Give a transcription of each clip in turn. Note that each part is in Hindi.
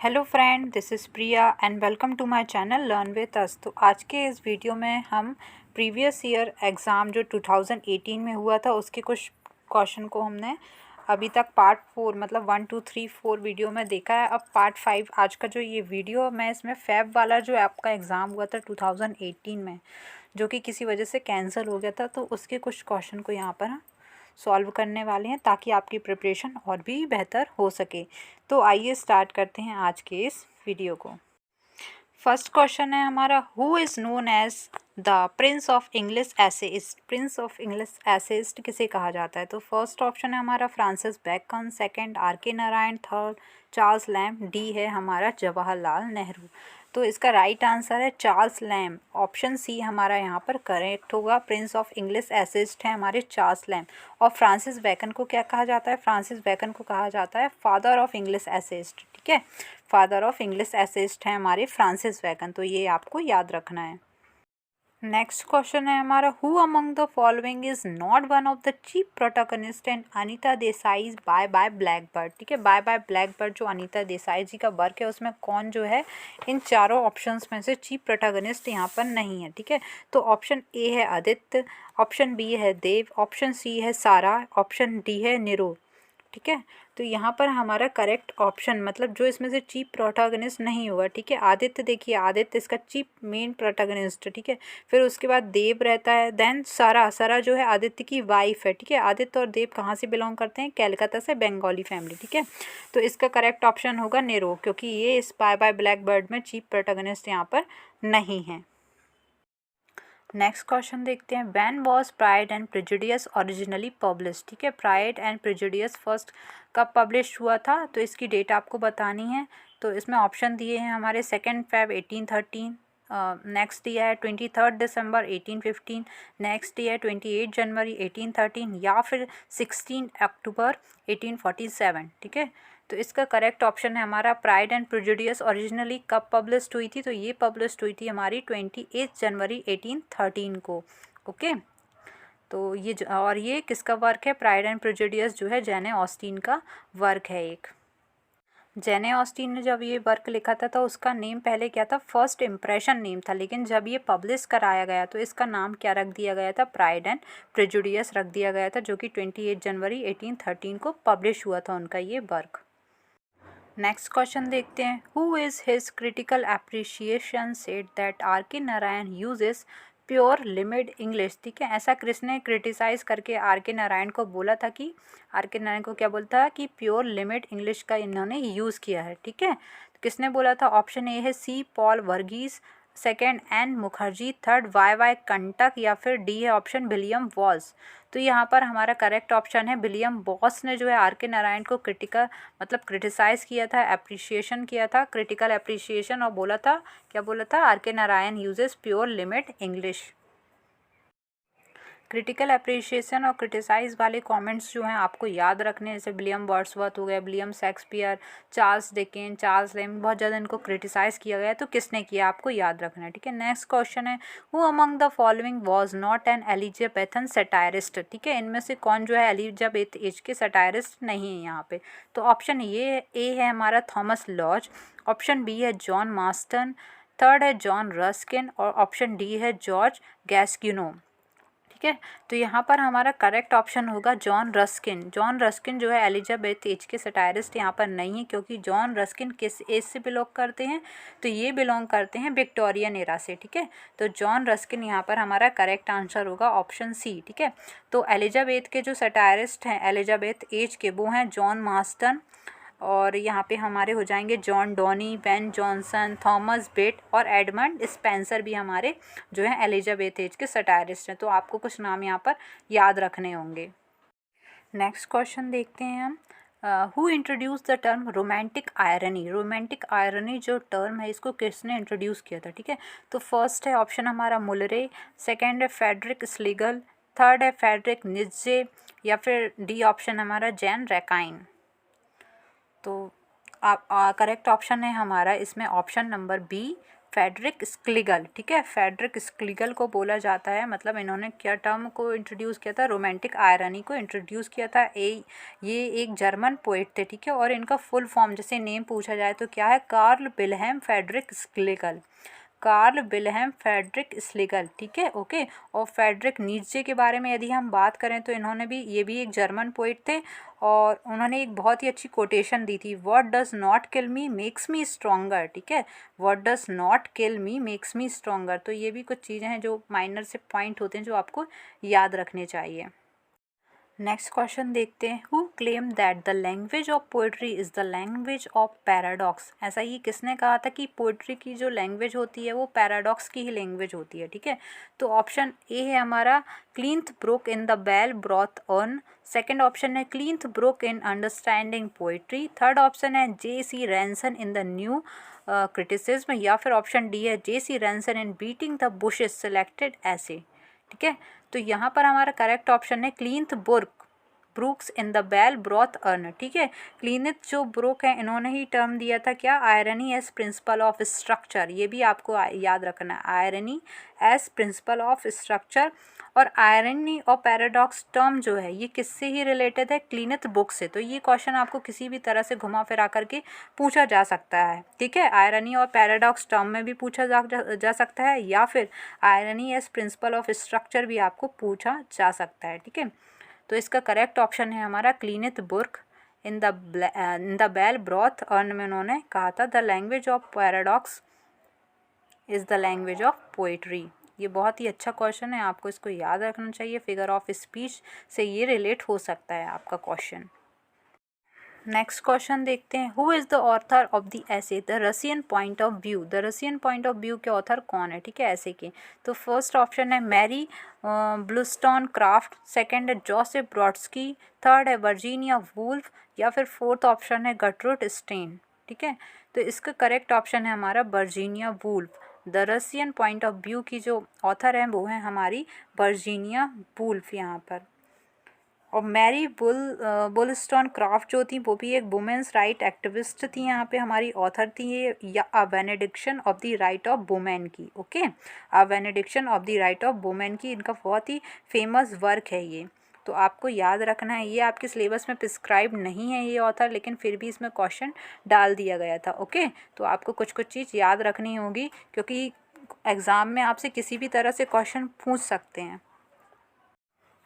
Hello friend, this is Priya and welcome to my channel learn with us. तो आज के इस वीडियो में हम प्रीवियस ईयर एग्ज़ाम जो 2018 में हुआ था उसके कुछ क्वेश्चन को हमने अभी तक पार्ट 4 मतलब 1 2 3 4 वीडियो में देखा है। अब पार्ट 5 आज का जो ये वीडियो मैं इसमें फ़ेब वाला जो आपका एग्ज़ाम हुआ था 2018 में, जो कि किसी वजह से कैंसिल हो गया था, तो उसके कुछ क्वेश्चन को यहाँ पर सॉल्व करने वाले हैं ताकि आपकी प्रिपरेशन और भी बेहतर हो सके। तो आइए स्टार्ट करते हैं आज के इस वीडियो को। फर्स्ट क्वेश्चन है हमारा, who is known as the prince of English essayist. Prince of English essayist किसे कहा जाता है? तो फर्स्ट ऑप्शन है हमारा Francis bacon, second are K Narayan, third Charles lamb, D है हमारा जवाहरलाल नेहरू। तो इसका राइट आंसर है चार्ल्स लैम्ब। ऑप्शन सी हमारा यहाँ पर करेक्ट होगा। प्रिंस ऑफ इंग्लिश एसेइस्ट है हमारे चार्ल्स लैम्ब। और फ्रांसिस बेकन को क्या कहा जाता है? फ्रांसिस बेकन को कहा जाता है फादर ऑफ इंग्लिश एसेइस्ट। ठीक है, फादर ऑफ इंग्लिश एसेइस्ट है हमारे फ्रांसिस बेकन, तो ये आपको याद रखना है। नेक्स्ट क्वेश्चन है हमारा, who among the following is not one of the chief protagonist in Anita Desai bye bye blackbird. ठीक है, बाय बाय ब्लैकबर्ड जो अनीता देसाई जी का वर्क है उसमें कौन जो है इन चारों ऑप्शंस में से चीफ प्रोटोगनिस्ट यहाँ पर नहीं है। ठीक है, तो ऑप्शन ए है आदित्य, ऑप्शन बी है देव, ऑप्शन सी है सारा, ऑप्शन डी है निरो। ठीक है, तो यहाँ पर हमारा करेक्ट ऑप्शन मतलब जो इसमें से चीफ प्रोटोगनिस्ट नहीं हुआ, ठीक है, आदित्य, देखिए आदित्य इसका चीफ मेन प्रोटोगनिस्ट। ठीक है, फिर उसके बाद देव रहता है, देन सारा, सारा जो है आदित्य की वाइफ है। ठीक है, आदित्य और देव कहाँ से बिलोंग करते हैं? कैलकाता से, बंगाली फैमिली। ठीक है, तो इसका करेक्ट ऑप्शन होगा नेरो, क्योंकि ये इस बाय बाय ब्लैक बर्ड में चीफ प्रोटोगनिस्ट यहाँ पर नहीं है। नेक्स्ट क्वेश्चन देखते हैं, when was Pride and Prejudice originally publish. ठीक है, प्राइड एंड प्रेजुडियस फर्स्ट कब पब्लिश हुआ था? तो इसकी डेट आपको बतानी है। तो इसमें ऑप्शन दिए हैं हमारे 2 Feb 1813, नेक्स्ट दिया है 23 दिसंबर 1815, नेक्स्ट दिया है 28 जनवरी 1813 या फिर 16 अक्टूबर 1847। ठीक है, तो इसका करेक्ट ऑप्शन है हमारा प्राइड एंड प्रेजुडियस ओरिजिनली कब पब्लिश्ड हुई थी? तो ये पब्लिश्ड हुई थी हमारी 28 जनवरी 1813 को। ओके, तो ये और ये किसका वर्क है? प्राइड एंड प्रेजुडियस जो है जैन ऑस्टीन का वर्क है एक। जैन ऑस्टीन ने जब ये वर्क लिखा था तो उसका नेम पहले क्या था? फर्स्ट इम्प्रेशन नेम था, लेकिन जब ये पब्लिश कराया गया तो इसका नाम क्या रख दिया गया था? प्राइड एंड प्रेजुडियस रख दिया गया था, जो कि 28 जनवरी 1813 को पब्लिश हुआ था उनका ये वर्क। नेक्स्ट क्वेश्चन देखते हैं, who is his critical appreciation said that R K Narayan uses pure limit English. ठीक है, ऐसा किसने क्रिटिसाइज करके आर के नारायण को बोला था कि आर के नारायण को क्या बोलता है कि प्योर लिमिट इंग्लिश का इन्होंने यूज़ किया है? ठीक है, तो किसने बोला था? ऑप्शन ए है C Paul Verghese, second N Mukherjee, third Y Kantak या फिर डी है ऑप्शन विलियम वॉल्स। तो यहाँ पर हमारा करेक्ट ऑप्शन है विलियम वॉल्स ने जो है आर के नारायण को क्रिटिकल मतलब क्रिटिसाइज किया था, अप्रिशिएशन किया था, क्रिटिकल अप्रिशिएशन, और बोला था, क्या बोला था? Are K Narayan uses pure limit English. Critical appreciation और क्रिटिसाइज वाले कमेंट्स जो हैं आपको याद रखने, जैसे विलियम वर्ड्सवर्थ हो गया, William Shakespeare, Charles Dickens, Charles lamb, बहुत ज़्यादा इनको क्रिटिसाइज किया गया है, तो किसने किया आपको याद रखना है। ठीक है, नेक्स्ट क्वेश्चन है, who among the following was not an Elizabethan satirist. ठीक है, इनमें से कौन जो है एलिजाबेथ एज के सटायरिस्ट नहीं है यहाँ पे? तो ऑप्शन ये ए है हमारा थॉमस लॉज, ऑप्शन बी है जॉन मास्टन, थर्ड है जॉन रस्किन और ऑप्शन डी है जॉर्ज गैस्किनो। ठीक है, तो यहाँ पर हमारा करेक्ट ऑप्शन होगा जॉन रस्किन। जॉन रस्किन जो है एलिजाबेथ एज के सटायरिस्ट यहाँ पर नहीं है, क्योंकि जॉन रस्किन किस एज से बिलोंग करते हैं? तो ये बिलोंग करते हैं विक्टोरियन एरा से। ठीक है, तो जॉन रस्किन यहाँ पर हमारा करेक्ट आंसर होगा ऑप्शन सी। ठीक है, तो एलिजाबेथ के जो सटायरिस्ट हैं एलिजाबेथ एज के, वो हैं जॉन मास्टन, और यहाँ पे हमारे हो जाएंगे John Donne, Ben Jonson, Thomas Bate और एडमंड स्पेंसर भी हमारे जो है एलिजाबेथ एज के सटायरिस्ट हैं। तो आपको कुछ नाम यहाँ पर याद रखने होंगे। नेक्स्ट क्वेश्चन देखते हैं हम, who introduce the term romantic irony. Romantic irony जो टर्म है इसको किसने इंट्रोड्यूस किया था? ठीक है, तो फर्स्ट है ऑप्शन हमारा मुलरे, सेकेंड है फेडरिक स्लीगल, थर्ड है फेडरिक निज्जे या फिर डी ऑप्शन हमारा जैन रैकाइन। तो आप करेक्ट ऑप्शन है हमारा इसमें option number B Frederick Schlegel, ठीक है, फेडरिक स्क्लिगल को बोला जाता है। मतलब इन्होंने क्या टर्म को इंट्रोड्यूस किया था, रोमांटिक आयरनी को इंट्रोड्यूस किया था। ये एक जर्मन पोइट थे, ठीक है। और इनका फुल फॉर्म जैसे नेम पूछा जाए तो क्या है, Karl Wilhelm Friedrich Schlegel, Karl Wilhelm Friedrich Schlegel, ठीक है, ओके। और फेडरिक नीत्शे के बारे में यदि हम बात करें तो इन्होंने भी, ये भी एक जर्मन पोइट थे और उन्होंने एक बहुत ही अच्छी कोटेशन दी थी, what does not kill me makes me stronger, ठीक है, what does not kill me makes me stronger. तो ये भी कुछ चीज़ें हैं जो माइनर से पॉइंट होते हैं जो आपको याद रखने चाहिए। नेक्स्ट क्वेश्चन देखते हैं, who claim that the language of poetry is the language of paradox. ऐसा ही किसने कहा था कि पोइट्री की जो लैंग्वेज होती है वो पैराडॉक्स की ही लैंग्वेज होती है, ठीक है। तो ऑप्शन ए है हमारा Cleanth Brook in the Well Wrought Urn, second option है Cleanth Brook in Understanding Poetry, third option है J.C. Ransom in the New Criticism, या फिर ऑप्शन डी है J.C. Ransom in Beating the Bushes selected essays, ठीक है। तो यहाँ पर हमारा करेक्ट ऑप्शन है Cleanth Brooks in the Well Wrought Urn, ठीक है। क्लिनिथ जो ब्रुक है इन्होंने ही टर्म दिया था क्या, irony as principle of structure. ये भी आपको याद रखना है, irony as principle of structure. और आयरनी और पैराडॉक्स टर्म जो है ये किससे ही रिलेटेड है, क्लिनिथ बुक से। तो ये क्वेश्चन आपको किसी भी तरह से घुमा फिरा करके पूछा जा सकता है, ठीक है। आयरनी और पैराडॉक्स टर्म में भी पूछा जा सकता है, या फिर irony as principle of structure भी आपको पूछा जा सकता है, ठीक है। तो इसका करेक्ट ऑप्शन है हमारा Cleanth Brooks in the Well Wrought Urn में उन्होंने कहा था the language of paradox is the language of poetry. ये बहुत ही अच्छा क्वेश्चन है, आपको इसको याद रखना चाहिए। फिगर ऑफ स्पीच से ये रिलेट हो सकता है आपका क्वेश्चन। नेक्स्ट क्वेश्चन देखते हैं, who is the author of the essay the Russian point of view. The Russian point of view के ऑथर कौन है, ठीक है, ऐसे के। तो फर्स्ट ऑप्शन है मैरी ब्लूस्टोनक्राफ्ट, सेकंड है जोसेफ ब्रॉडस्की, थर्ड है वर्जीनिया वुल्फ, या फिर फोर्थ ऑप्शन है गटरूड स्टेन, ठीक है। तो इसका करेक्ट ऑप्शन है हमारा Virginia Woolf. The Russian point of view की जो ऑथर है वो है हमारी वर्जीनिया वुल्फ यहाँ पर। और मैरी बुलस्टोनक्राफ्ट जो थी वो भी एक वुमेंस राइट एक्टिविस्ट थी, यहाँ पे हमारी ऑथर थी ये, या a benediction of the right of women की, okay, a benediction of the right of women की इनका बहुत ही फेमस वर्क है ये। तो आपको याद रखना है, ये आपके सिलेबस में प्रिस्क्राइब नहीं है ये ऑथर, लेकिन फिर भी इसमें क्वेश्चन डाल दिया गया था, ओके। तो आपको कुछ कुछ चीज़ याद रखनी होगी क्योंकि एग्ज़ाम में आपसे किसी भी तरह से क्वेश्चन पूछ सकते हैं।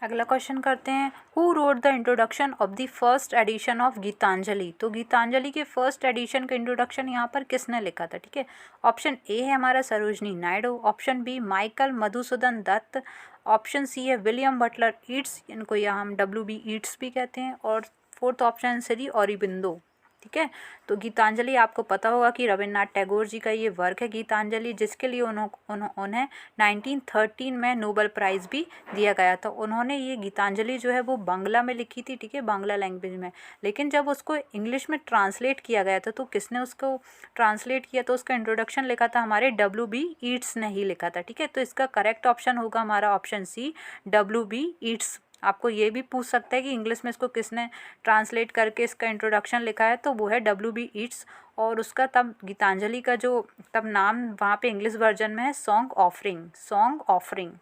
अगला क्वेश्चन करते हैं, who wrote the introduction of the first edition of Gitanjali. तो गीतांजलि के फर्स्ट एडिशन का इंट्रोडक्शन यहाँ पर किसने लिखा था, ठीक है। ऑप्शन ए है हमारा Sarojini Naidu, option B Michael Madhusudan Dutt, option C है विलियम बटलर ईट्स, इनको यहाँ हम WB ईट्स भी कहते हैं, और फोर्थ ऑप्शन श्री अरबिंदो, ठीक है। तो गीतांजलि आपको पता होगा कि रविन्द्रनाथ टैगोर जी का ये वर्क है गीतांजलि, जिसके लिए उन्हें 1913 में नोबेल प्राइज़ भी दिया गया था। उन्होंने ये गीतांजलि जो है वो बांग्ला में लिखी थी, ठीक है, बांग्ला लैंग्वेज में, लेकिन जब उसको इंग्लिश में ट्रांसलेट किया गया था तो किसने उसको ट्रांसलेट किया, तो उसका इंट्रोडक्शन लिखा था हमारे WB ईट्स ने ही लिखा था, ठीक है। तो इसका करेक्ट ऑप्शन होगा हमारा ऑप्शन सी, WB ईट्स। आपको ये भी पूछ सकता है कि इंग्लिश में इसको किसने ट्रांसलेट करके इसका इंट्रोडक्शन लिखा है, तो वो है WB ईट्स, और उसका तब गीतांजलि का जो तब नाम वहाँ पे इंग्लिश वर्जन में है सॉन्ग ऑफरिंग।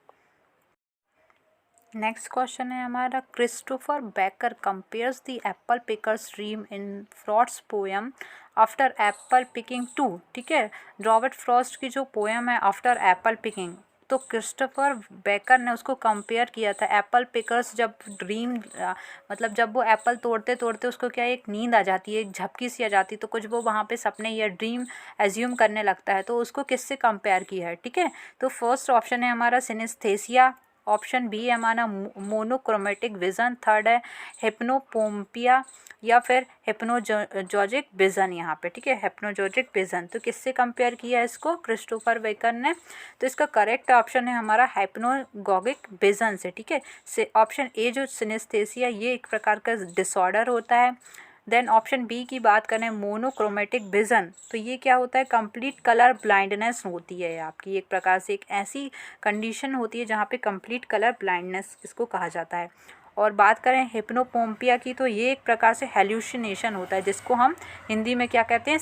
नेक्स्ट क्वेश्चन है हमारा, Christopher Baker compares the apple pickers dream in Frost's poem after apple picking to, ठीक है। रॉबर्ट फ्रॉस्ट की जो पोएम है आफ्टर एप्पल पिकिंग, तो क्रिस्टोफर बेकर ने उसको कंपेयर किया था एप्पल पिकर्स, जब ड्रीम मतलब जब वो एप्पल तोड़ते तोड़ते उसको क्या एक नींद आ जाती है, एक झपकी सी आ जाती है, तो कुछ वो वहाँ पे सपने या ड्रीम एज्यूम करने लगता है, तो उसको किससे कंपेयर किया है, ठीक है। तो फर्स्ट ऑप्शन है हमारा सिनेस्थेसिया, ऑप्शन बी है हमारा मोनोक्रोमेटिक विज़न, थर्ड है हिप्नोपोम्पिया, या फिर हिप्नोजॉजिक विज़न यहाँ पे, ठीक है, हिप्नोजॉजिक विज़न। तो किससे कंपेयर किया है इसको क्रिस्टोफर बेकर ने, तो इसका करेक्ट ऑप्शन है हमारा हिप्नोगॉगिक विज़न से, ठीक है। ऑप्शन ए जो सिनेस्थेसिया ये एक प्रकार का डिसऑर्डर होता है। देन ऑप्शन बी की बात करें मोनोक्रोमेटिक विज़न, तो ये क्या होता है, कंप्लीट कलर ब्लाइंडनेस होती है आपकी, एक प्रकार से एक ऐसी कंडीशन होती है जहाँ पे कंप्लीट कलर ब्लाइंडनेस इसको कहा जाता है। और बात करें हिप्नोपोम्पिया की, तो ये एक प्रकार से हेल्यूसिनेशन होता है, जिसको हम हिंदी में क्या कहते हैं,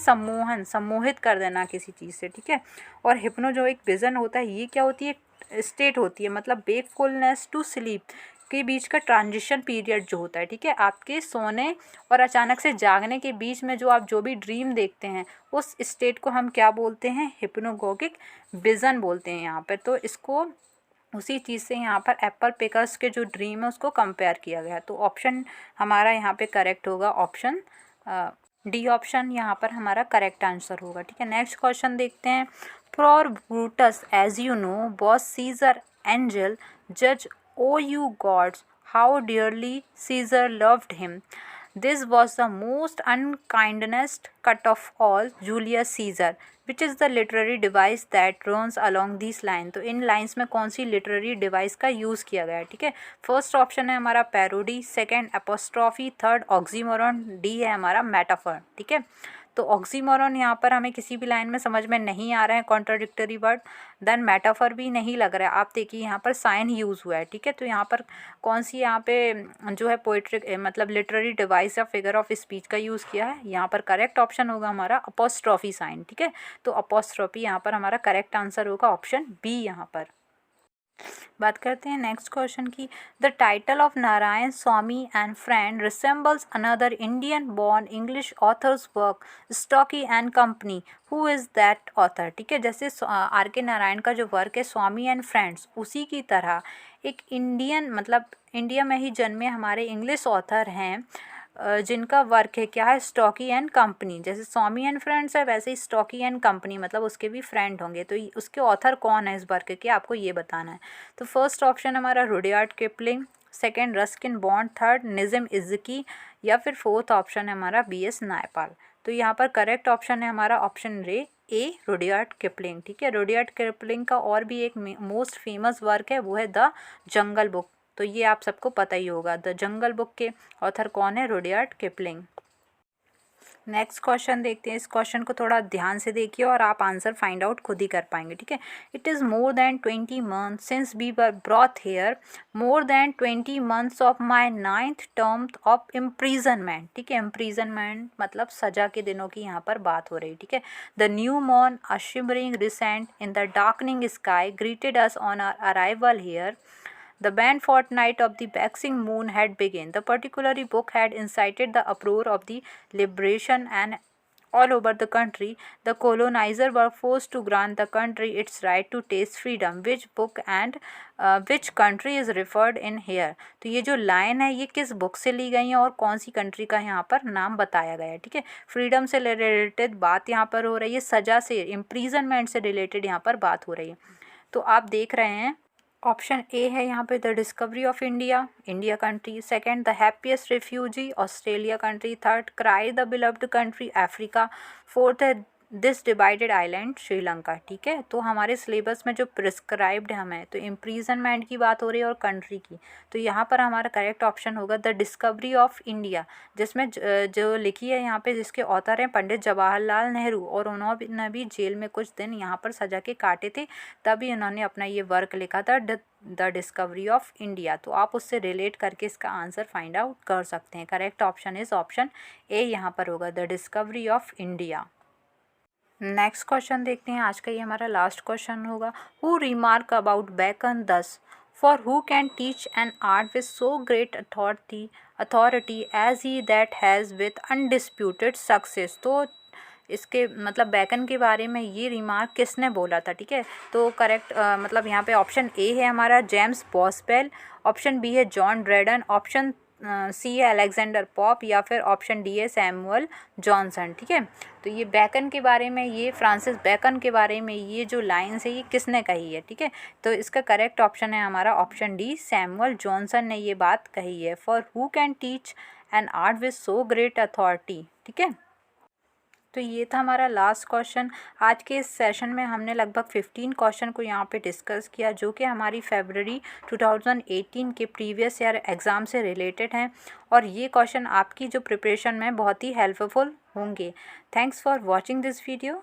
सम्मोहित कर देना किसी चीज़ से, ठीक है। और हिप्नो जो एक विज़न होता है, ये क्या होती है, स्टेट होती है, मतलब वेकफुलनेस टू स्लीप के बीच का ट्रांजिशन पीरियड जो होता है, ठीक है। आपके सोने और अचानक से जागने के बीच में जो आप जो भी ड्रीम देखते हैं, उस स्टेट को हम क्या बोलते हैं, हिप्नोगोगिक विज़न बोलते हैं यहाँ पर। तो इसको उसी चीज़ से यहाँ पर एप्पल पिकर्स के जो ड्रीम है उसको कंपेयर किया गया। तो ऑप्शन हमारा यहाँ पे करेक्ट होगा, ऑप्शन डी ऑप्शन यहाँ पर हमारा करेक्ट आंसर होगा, ठीक है। नेक्स्ट क्वेश्चन देखते हैं। For Brutus as you know was Caesar angel जज O you gods how dearly Caesar loved him this was the most unkindest cut of all Julius Caesar which is the literary device that runs along these line। तो इन लाइन्स में कौन सी लिटरेरी डिवाइस का यूज़ किया गया है, ठीक है। फर्स्ट ऑप्शन है हमारा parody, second apostrophe, third oxymoron, D है हमारा मेटाफर, ठीक है। तो ऑक्सीमोरॉन यहाँ पर हमें किसी भी लाइन में समझ में नहीं आ रहे हैं, कॉन्ट्राडिक्टरी वर्ड। देन मेटाफर भी नहीं लग रहा है। आप देखिए यहाँ पर साइन यूज़ हुआ है, ठीक है। तो यहाँ पर कौन सी यहाँ पे जो है पोइट्रिक मतलब लिटरेरी डिवाइस या फिगर ऑफ स्पीच का यूज़ किया है, यहाँ पर करेक्ट ऑप्शन होगा हमारा अपोस्ट्रॉफी साइन, ठीक है। तो अपोस्ट्रॉफी यहाँ पर हमारा करेक्ट आंसर होगा ऑप्शन बी यहाँ पर। बात करते हैं नेक्स्ट क्वेश्चन की। The title of Narayan Swami and friend resembles another Indian born English authors work stocky and company who is that author, ठीक है। जैसे आर के नारायण का जो वर्क है स्वामी एंड फ्रेंड्स, उसी की तरह एक इंडियन मतलब इंडिया में ही जन्मे हमारे इंग्लिश ऑथर हैं जिनका वर्क है क्या है, स्टॉकी एंड कंपनी। जैसे स्वामी एंड फ्रेंड्स है, वैसे ही स्टॉकी एंड कंपनी मतलब उसके भी फ्रेंड होंगे। तो उसके ऑथर कौन है इस वर्क के, आपको ये बताना है। तो फर्स्ट ऑप्शन हमारा Rudyard Kipling, second Ruskin Bond, third Nissim Ezekiel, या फिर फोर्थ ऑप्शन है हमारा BS नायपाल। तो यहाँ पर करेक्ट ऑप्शन है हमारा ऑप्शन ए रुडयार्ड किपलिंग, ठीक है। रुडयार्ड किपलिंग का और भी एक मोस्ट फेमस वर्क है, वो है द जंगल बुक। तो ये आप सबको पता ही होगा, द जंगल बुक के ऑथर कौन है, रुडयार्ड किपलिंग। नेक्स्ट क्वेश्चन देखते हैं। इस क्वेश्चन को थोड़ा ध्यान से देखिए और आप आंसर फाइंड आउट खुद ही कर पाएंगे, ठीक है। It is more than 20 months since we were brought here, more than 20 months of my 9th term of imprisonment, ठीक है। इम्प्रीजनमेंट मतलब सजा के दिनों की यहाँ पर बात हो रही, ठीक है। द न्यू मॉर्न a shimmering crescent in the darkening sky greeted us on our arrival here. The banned fortnight of the waxing moon had begun. The particular book had incited the uproar of the liberation and all over the country. The colonizer were forced to grant the country its right to taste freedom. Which book and which country is referred in here? तो ये जो लाइन है ये किस बुक से ली गई है और कौन सी कंट्री का यहाँ पर नाम बताया गया है, ठीक है। फ्रीडम से रिलेटेड बात यहाँ पर हो रही है, सजा से इम्प्रीजनमेंट से रिलेटेड यहाँ पर बात हो रही है। तो आप देख रहे हैं ऑप्शन ए है यहाँ पे the discovery of India, India country, second the happiest refugee, Australia country, third cry the beloved country, Africa, fourth है दिस डिवाइडेड आइलैंड, श्रीलंका, ठीक है। तो हमारे सिलेबस में जो प्रिस्क्राइब्ड हमें तो इम्प्रीजनमेंट की बात हो रही है और कंट्री की, तो यहाँ पर हमारा करेक्ट ऑप्शन होगा द डिस्कवरी ऑफ इंडिया, जिसमें जो लिखी है यहाँ पे जिसके ऑथर हैं पंडित जवाहरलाल नेहरू, और उन्होंने भी जेल में कुछ दिन यहाँ पर सजा के काटे थे, तभी उन्होंने अपना ये वर्क लिखा था द डिस्कवरी ऑफ इंडिया। तो आप उससे रिलेट करके इसका आंसर फाइंड आउट कर सकते हैं। Correct option is option A यहाँ पर होगा the discovery of India. Next question देखते हैं, आज का ये हमारा लास्ट क्वेश्चन होगा। Who remarked about Bacon thus, for who can teach an art with so great authority as he that has with undisputed success. तो इसके मतलब बैकन के बारे में ये रिमार्क किसने बोला था, ठीक है। तो करेक्ट मतलब यहाँ पे ऑप्शन ए है हमारा जेम्स बॉस्वेल, ऑप्शन बी है जॉन ड्रेडन, ऑप्शन सी है अलेक्जेंडर पॉप, या फिर ऑप्शन डी है सैमुअल जॉनसन, ठीक है। तो ये बैकन के बारे में, ये फ्रांसिस बैकन के बारे में ये जो लाइन्स है ये किसने कही है, ठीक है। तो इसका करेक्ट ऑप्शन है हमारा ऑप्शन डी, सैमुअल जॉनसन ने ये बात कही है। For who can teach an art with so great authority, ठीक है। तो ये था हमारा लास्ट क्वेश्चन। आज के इस सेशन में हमने लगभग 15 क्वेश्चन को यहाँ पे डिस्कस किया, जो कि हमारी फरवरी 2018 के प्रीवियस ईयर एग्ज़ाम से रिलेटेड हैं, और ये क्वेश्चन आपकी जो प्रिपरेशन में बहुत ही हेल्पफुल होंगे। Thanks for watching this video.